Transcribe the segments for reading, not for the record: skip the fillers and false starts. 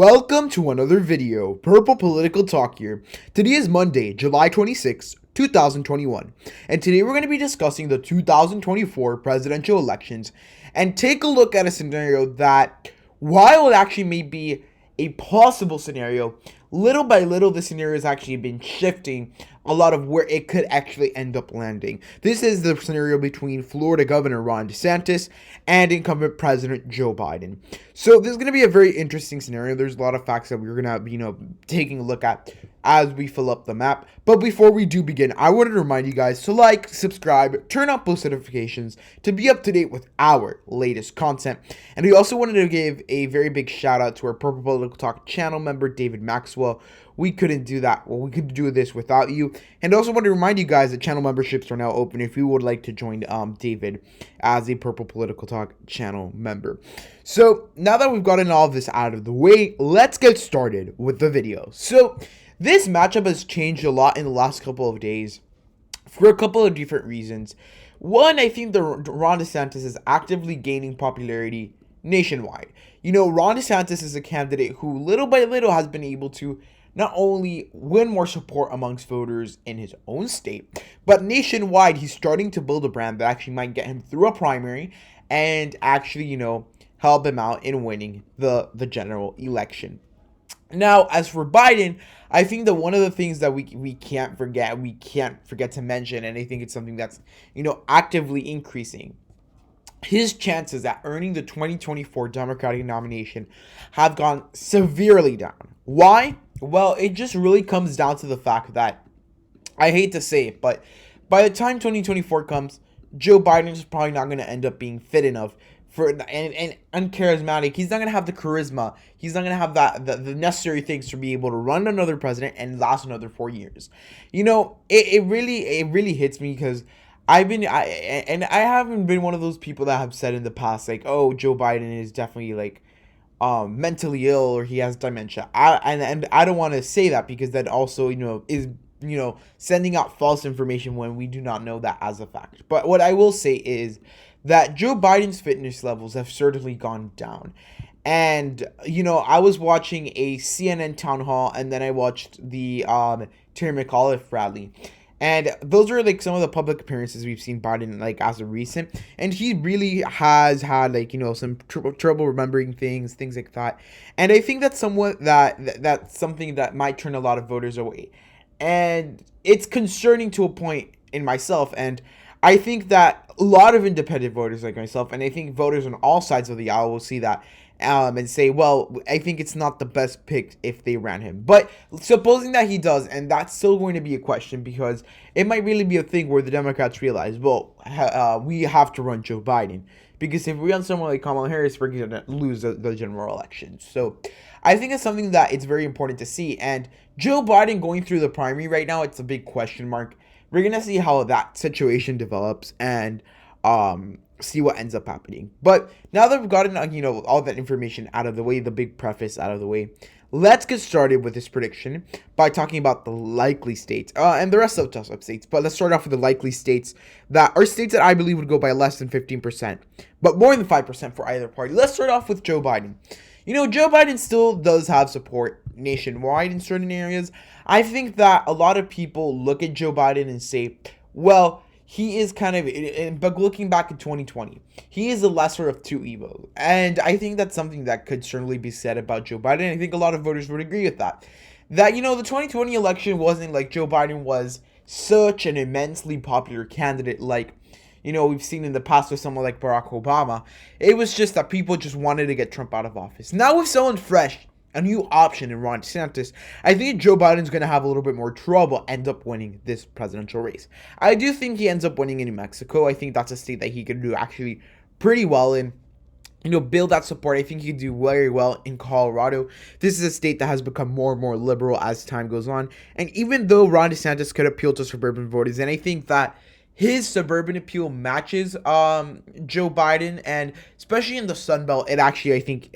Welcome to another video, Purple Political Talk here. Today is Monday, July 26, 2021, and today we're going to be discussing the 2024 presidential elections and take a look at a scenario that, while it actually may be a possible scenario, little by little the scenario has actually been shifting a lot of where it could actually end up landing. This is the scenario between Florida Governor Ron DeSantis and incumbent President Joe Biden. So this is going to be a very interesting scenario. There's a lot of facts that we're going to be, taking a look at as we fill up the map. But before we do begin, I wanted to remind you guys to like, subscribe, turn on post notifications to be up to date with our latest content. And we also wanted to give a very big shout out to our Purple Political Talk channel member, David Maxwell. We couldn't do that. Well, we could do this without you. And also want to remind you guys that channel memberships are now open if you would like to join David as a Purple Political Talk channel member. So now that we've gotten all of this out of the way, let's get started with the video. So this matchup has changed a lot in the last couple of days for a couple of different reasons. One, I think Ron DeSantis is actively gaining popularity nationwide. Ron DeSantis is a candidate who little by little has been able to not only win more support amongst voters in his own state, but nationwide, he's starting to build a brand that actually might get him through a primary and actually, help him out in winning the general election. Now, as for Biden, I think that one of the things that we can't forget to mention, and I think it's something that's, actively increasing, his chances at earning the 2024 Democratic nomination have gone severely down. Why? Well, it just really comes down to the fact that, I hate to say it, but by the time 2024 comes, Joe Biden is probably not going to end up being fit enough and uncharismatic. He's not going to have the charisma. He's not going to have the necessary things to be able to run another president and last another 4 years. It really hits me because I haven't been one of those people that have said in the past, like, oh, Joe Biden is definitely like mentally ill or he has dementia. And I don't want to say that because that also, is, sending out false information when we do not know that as a fact. But what I will say is that Joe Biden's fitness levels have certainly gone down. And, I was watching a CNN town hall and then I watched the Terry McAuliffe rally. And those are like some of the public appearances we've seen Biden like as of recent. And he really has had like, some trouble remembering things like that. And I think that's that's something that might turn a lot of voters away. And it's concerning to a point in myself. And I think that a lot of independent voters like myself, and I think voters on all sides of the aisle will see that and say, well, I think it's not the best pick if they ran him. But supposing that he does, and that's still going to be a question because it might really be a thing where the Democrats realize, well, we have to run Joe Biden. Because if we run someone like Kamala Harris, we're going to lose the general election. So I think it's something that it's very important to see. And Joe Biden going through the primary right now, it's a big question mark. We're going to see how that situation develops and see what ends up happening. But now that we've gotten, all that information out of the way, the big preface out of the way, let's get started with this prediction by talking about the likely states and the rest of the states. But let's start off with the likely states that are states that I believe would go by less than 15%, but more than 5% for either party. Let's start off with Joe Biden. Joe Biden still does have support nationwide in certain areas. I think that a lot of people look at Joe Biden and say, well, he is but looking back at 2020, he is the lesser of two evils. And I think that's something that could certainly be said about Joe Biden. I think a lot of voters would agree with that. That, the 2020 election wasn't like Joe Biden was such an immensely popular candidate like, we've seen in the past with someone like Barack Obama. It was just that people just wanted to get Trump out of office. Now with someone fresh, a new option in Ron DeSantis, I think Joe Biden's going to have a little bit more trouble end up winning this presidential race. I do think he ends up winning in New Mexico. I think that's a state that he could do actually pretty well in. Build that support. I think he could do very well in Colorado. This is a state that has become more and more liberal as time goes on. And even though Ron DeSantis could appeal to suburban voters, and I think that his suburban appeal matches Joe Biden, and especially in the Sunbelt, it actually, I think,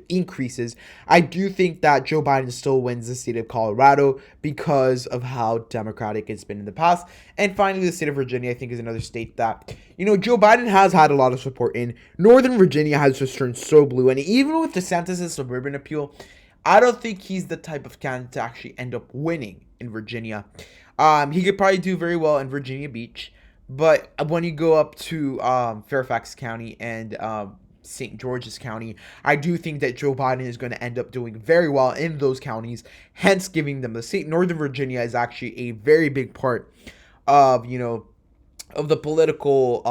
increases. I do think that Joe Biden still wins the state of Colorado because of how Democratic it's been in the past. And finally, the state of Virginia, I think, is another state that, Joe Biden has had a lot of support in. Northern Virginia has just turned so blue, and even with DeSantis' suburban appeal, I don't think he's the type of candidate to actually end up winning in Virginia. He could probably do very well in Virginia Beach, but when you go up to Fairfax County and St. George's County, I do think that Joe Biden is going to end up doing very well in those counties, hence giving them the seat. Northern Virginia is actually a very big part of, of the political,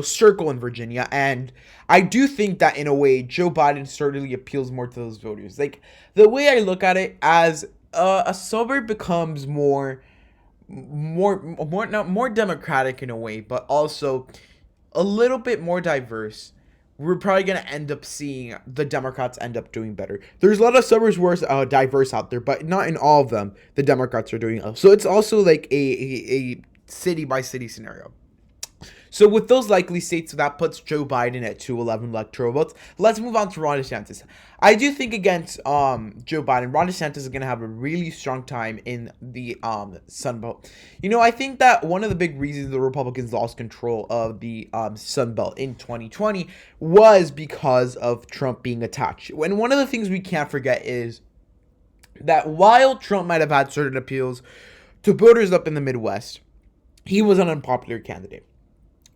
circle in Virginia. And I do think that in a way, Joe Biden certainly appeals more to those voters. Like, the way I look at it, as a suburb becomes more democratic in a way, but also a little bit more diverse, we're probably going to end up seeing the Democrats end up doing better. There's a lot of suburbs where it's diverse out there, but not in all of them the Democrats are doing well. So it's also like a city by city scenario. So with those likely states, that puts Joe Biden at 211 electoral votes. Let's move on to Ron DeSantis. I do think against Joe Biden, Ron DeSantis is going to have a really strong time in the Sunbelt. I think that one of the big reasons the Republicans lost control of the Sunbelt in 2020 was because of Trump being attached. And one of the things we can't forget is that while Trump might have had certain appeals to voters up in the Midwest, he was an unpopular candidate.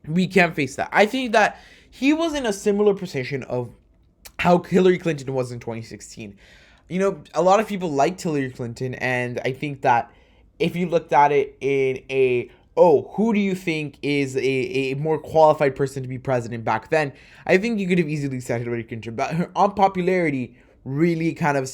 We can't face that. I think that he was in a similar position of how Hillary Clinton was in 2016. A lot of people liked Hillary Clinton, and I think that if you looked at it in who do you think is a more qualified person to be president back then, I think you could have easily said Hillary Clinton. But her unpopularity really kind of,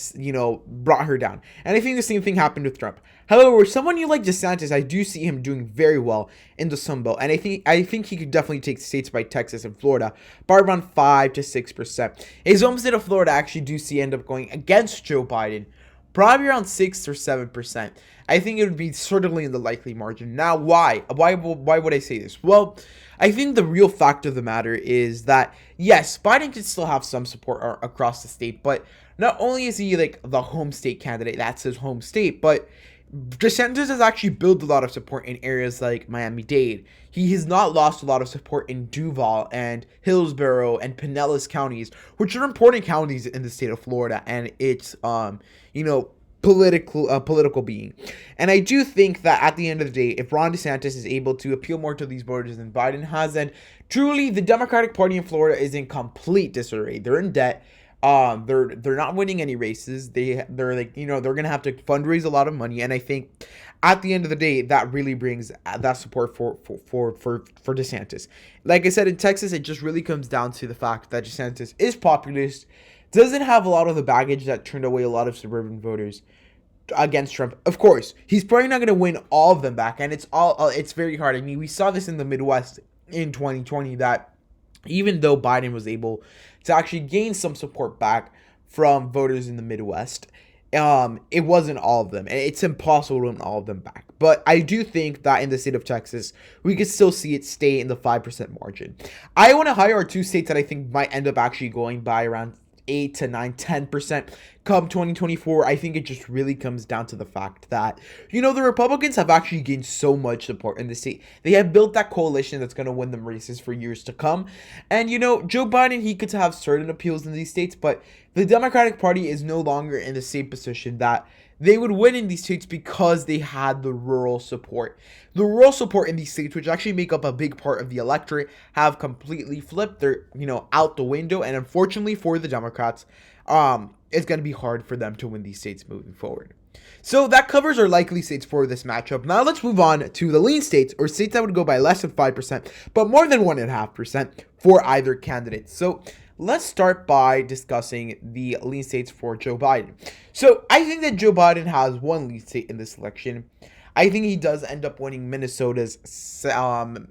brought her down. And I think the same thing happened with Trump. However, someone you like DeSantis, I do see him doing very well in the Sunbelt. And I think he could definitely take states by Texas and Florida by around 5 to 6%. His home state of Florida, I actually do see end up going against Joe Biden, probably around 6 or 7%. I think it would be certainly in the likely margin. Now, why? Why would I say this? Well, I think the real fact of the matter is that, yes, Biden could still have some support across the state, but not only is he like the home state candidate, that's his home state, but DeSantis has actually built a lot of support in areas like Miami-Dade. He has not lost a lot of support in Duval and Hillsborough and Pinellas counties, which are important counties in the state of Florida, and it's political being. And I do think that at the end of the day, if Ron DeSantis is able to appeal more to these voters than Biden has, then truly the Democratic Party in Florida is in complete disarray. They're in debt. They're not winning any races. They're like, they're gonna have to fundraise a lot of money, and I think at the end of the day, that really brings that support for DeSantis. Like I said, in Texas, it just really comes down to the fact that DeSantis is populist, doesn't have a lot of the baggage that turned away a lot of suburban voters against Trump. Of course, he's probably not gonna win all of them back, and it's very hard. I mean, we saw this in the Midwest in 2020 that even though Biden was able to actually gain some support back from voters in the Midwest, it wasn't all of them. And it's impossible to win all of them back. But I do think that in the state of Texas, we could still see it stay in the 5% margin. Iowa and Ohio are two states that I think might end up actually going by around 8 to 9, 10% come 2024. I think it just really comes down to the fact that, the Republicans have actually gained so much support in the state. They have built that coalition that's going to win them races for years to come. And, Joe Biden, he could have certain appeals in these states, but the Democratic Party is no longer in the same position that they would win in these states because they had the rural support. The rural support in these states, which actually make up a big part of the electorate, have completely flipped. They're, out the window. And unfortunately for the Democrats, it's going to be hard for them to win these states moving forward. So that covers our likely states for this matchup. Now let's move on to the lean states, or states that would go by less than 5%, but more than 1.5% for either candidate. So let's start by discussing the lean states for Joe Biden. So I think that Joe Biden has one lean state in this election. I think he does end up winning Minnesota's, 10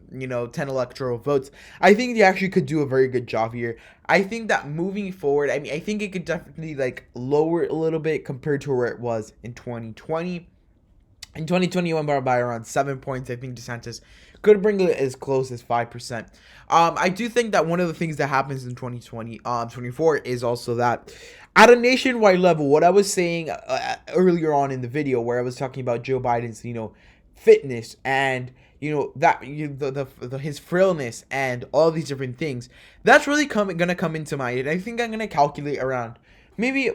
electoral votes. I think he actually could do a very good job here. I think that moving forward, I think it could definitely lower a little bit compared to where it was in 2020. In 2020, went by around 7 points. I think DeSantis could bring it as close as 5%. I do think that one of the things that happens in 2024 is also that at a nationwide level, what I was saying earlier on in the video where I was talking about Joe Biden's, fitness and, his frillness and all these different things, that's really going to come into mind. And I think I'm going to calculate around maybe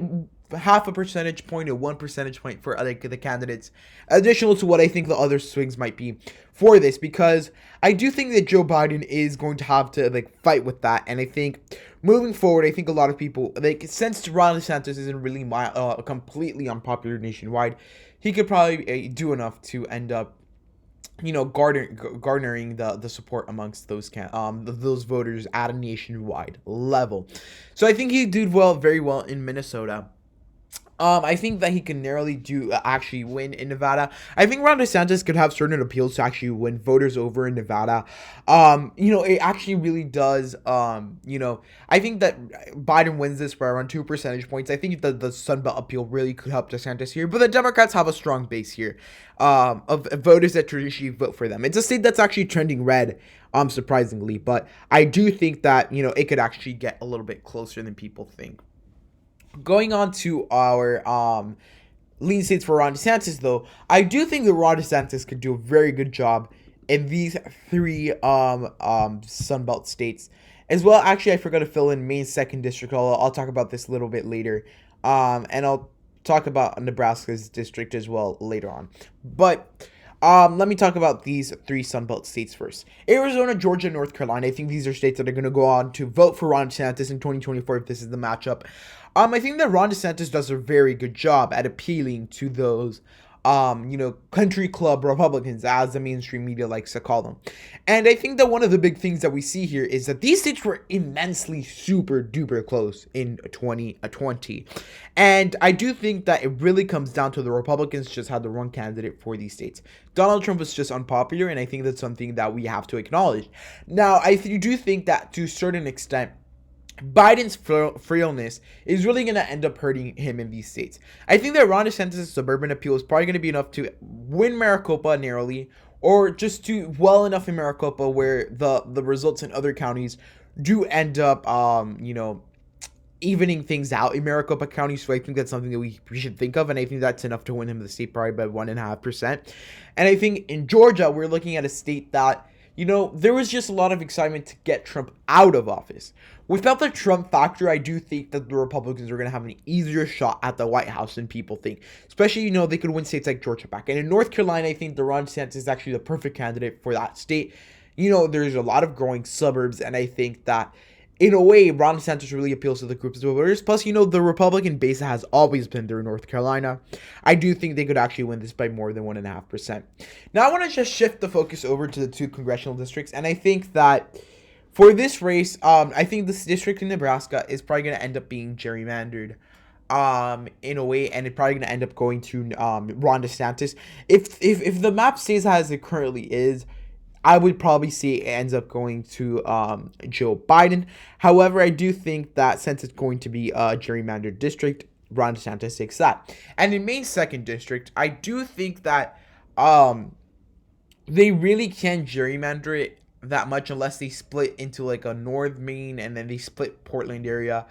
half a percentage point or 1 percentage point for like the candidates, additional to what I think the other swings might be for this, because I do think that Joe Biden is going to have to like fight with that. And I think moving forward, I think a lot of people, like, since Ron DeSantis isn't really completely unpopular nationwide, he could probably do enough to end up, you know, garnering the support amongst those voters at a nationwide level. So I think he did very well in Minnesota. I think that he can narrowly actually win in Nevada. I think Ron DeSantis could have certain appeals to actually win voters over in Nevada. You know, it actually really does. You know, I think that Biden wins this by around 2 percentage points. I think that the Sunbelt appeal really could help DeSantis here, but the Democrats have a strong base here, of voters that traditionally vote for them. It's a state that's actually trending red, surprisingly, but I do think that, you know, it could actually get a little bit closer than people think. Going on to our lean states for Ron DeSantis, though, I do think that Ron DeSantis could do a very good job in these three Sunbelt states as well. Actually, I forgot to fill in Maine's 2nd district. I'll talk about this a little bit later, and I'll talk about Nebraska's district as well later on. But let me talk about these three Sunbelt states first. Arizona, Georgia, North Carolina. I think these are states that are going to go on to vote for Ron DeSantis in 2024 if this is the matchup. I think that Ron DeSantis does a very good job at appealing to those, you know, country club Republicans, as the mainstream media likes to call them. And I think that one of the big things that we see here is that these states were immensely super duper close in 2020. And I do think that it really comes down to the Republicans just had the wrong candidate for these states. Donald Trump was just unpopular, and I think that's something that we have to acknowledge. Now, I do think that to a certain extent, Biden's frailness is really going to end up hurting him in these states. I think that Ron DeSantis' suburban appeal is probably going to be enough to win Maricopa narrowly, or just do well enough in Maricopa where the results in other counties do end up, you know, evening things out in Maricopa County. So I think that's something that we should think of, and I think that's enough to win him the state probably by 1.5%. And I think in Georgia, we're looking at a state that, you know, there was just a lot of excitement to get Trump out of office. Without the Trump factor, I do think that the Republicans are going to have an easier shot at the White House than people think. Especially, you know, they could win states like Georgia back. And in North Carolina, I think the Ron DeSantis is actually the perfect candidate for that state. You know, there's a lot of growing suburbs, and I think that, in a way, Ron DeSantis really appeals to the groups of voters. Plus, you know, the Republican base has always been there in North Carolina. I do think they could actually win this by more than 1.5%. Now, I want to just shift the focus over to the 2 congressional districts, and I think that for this race, I think this district in Nebraska is probably going to end up being gerrymandered, in a way, and it's probably going to end up going to Ron DeSantis. If the map stays as it currently is, I would probably see it ends up going to Joe Biden. However, I do think that since it's going to be a gerrymandered district, Ron DeSantis takes that. And in Maine's 2nd district, I do think that they really can't gerrymander it that much unless they split into like a North Maine and then they split Portland area.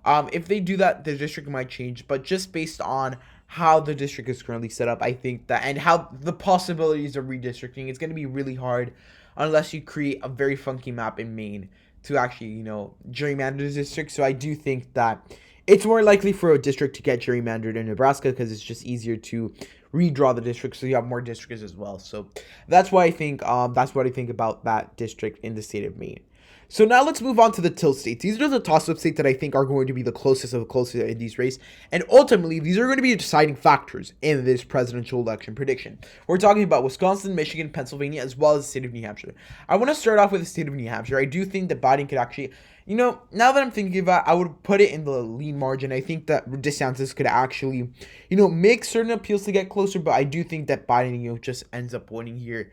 If they do that, the district might change, but just based on how the district is currently set up, I think that, and how the possibilities of redistricting, it's going to be really hard unless you create a very funky map in Maine to actually, you know, gerrymander the district. So I do think that it's more likely for a district to get gerrymandered in Nebraska because it's just easier to redraw the district, so you have more districts as well. So that's why I think that's what I think about that district in the state of Maine. So now let's move on to the tilt states. These are the toss-up states that I think are going to be the closest of the closest in these race. And ultimately, these are going to be deciding factors in this presidential election prediction. We're talking about Wisconsin, Michigan, Pennsylvania, as well as the state of New Hampshire. I want to start off with the state of New Hampshire. I do think that Biden could actually, you know, now that I'm thinking about it, I would put it in the lean margin. I think that DeSantis could actually, you know, make certain appeals to get closer, but I do think that Biden, you know, just ends up winning here,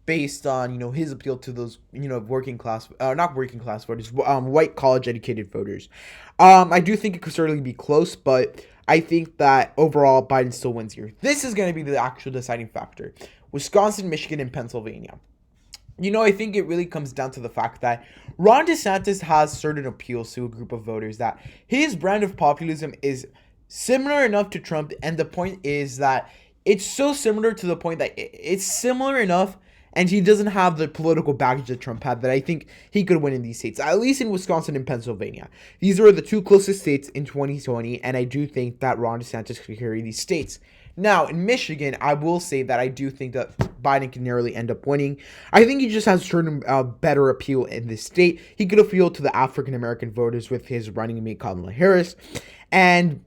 based on, you know, his appeal to those, you know, not working class voters, white college educated voters. I do think it could certainly be close, but I think that overall Biden still wins here. This is going to be the actual deciding factor. Wisconsin, Michigan, and Pennsylvania. You know, I think it really comes down to the fact that Ron DeSantis has certain appeals to a group of voters that his brand of populism is similar enough to Trump, and the point is that it's so similar to the point that it's similar enough And he doesn't have the political baggage that Trump had that I think he could win in these states, at least in Wisconsin and Pennsylvania. These are the two closest states in 2020, and I do think that Ron DeSantis could carry these states. Now, in Michigan, I will say that I do think that Biden can narrowly end up winning. I think he just has certain better appeal in this state. He could appeal to the African-American voters with his running mate Kamala Harris. And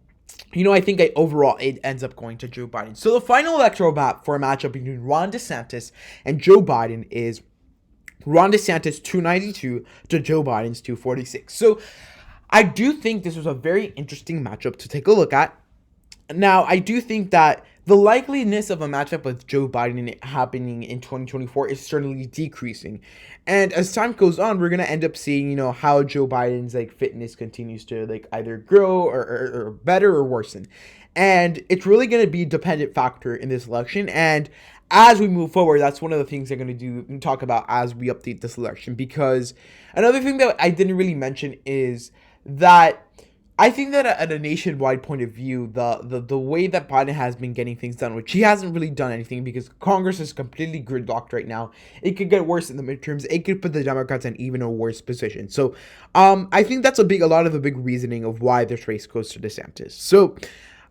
I think overall it ends up going to Joe Biden. So the final electoral map for a matchup between Ron DeSantis and Joe Biden is Ron DeSantis 292 to Joe Biden's 246. So I do think this was a very interesting matchup to take a look at. Now, I do think that the likeliness of a matchup with Joe Biden happening in 2024 is certainly decreasing. And as time goes on, we're going to end up seeing, how Joe Biden's fitness continues to either grow or better or worsen. And it's really going to be a dependent factor in this election. And as we move forward, that's one of the things I'm going to talk about as we update this election. Because another thing that I didn't really mention is that I think that at a nationwide point of view, the way that Biden has been getting things done, which he hasn't really done anything because Congress is completely gridlocked right now. It could get worse in the midterms. It could put the Democrats in even a worse position. So I think that's a lot of the big reasoning of why this race goes to DeSantis. So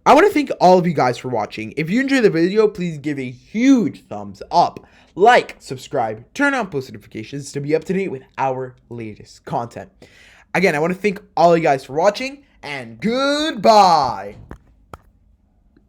I want to thank all of you guys for watching. If you enjoyed the video, please give a huge thumbs up, like, subscribe, turn on post notifications to be up to date with our latest content. Again, I want to thank all of you guys for watching. And goodbye.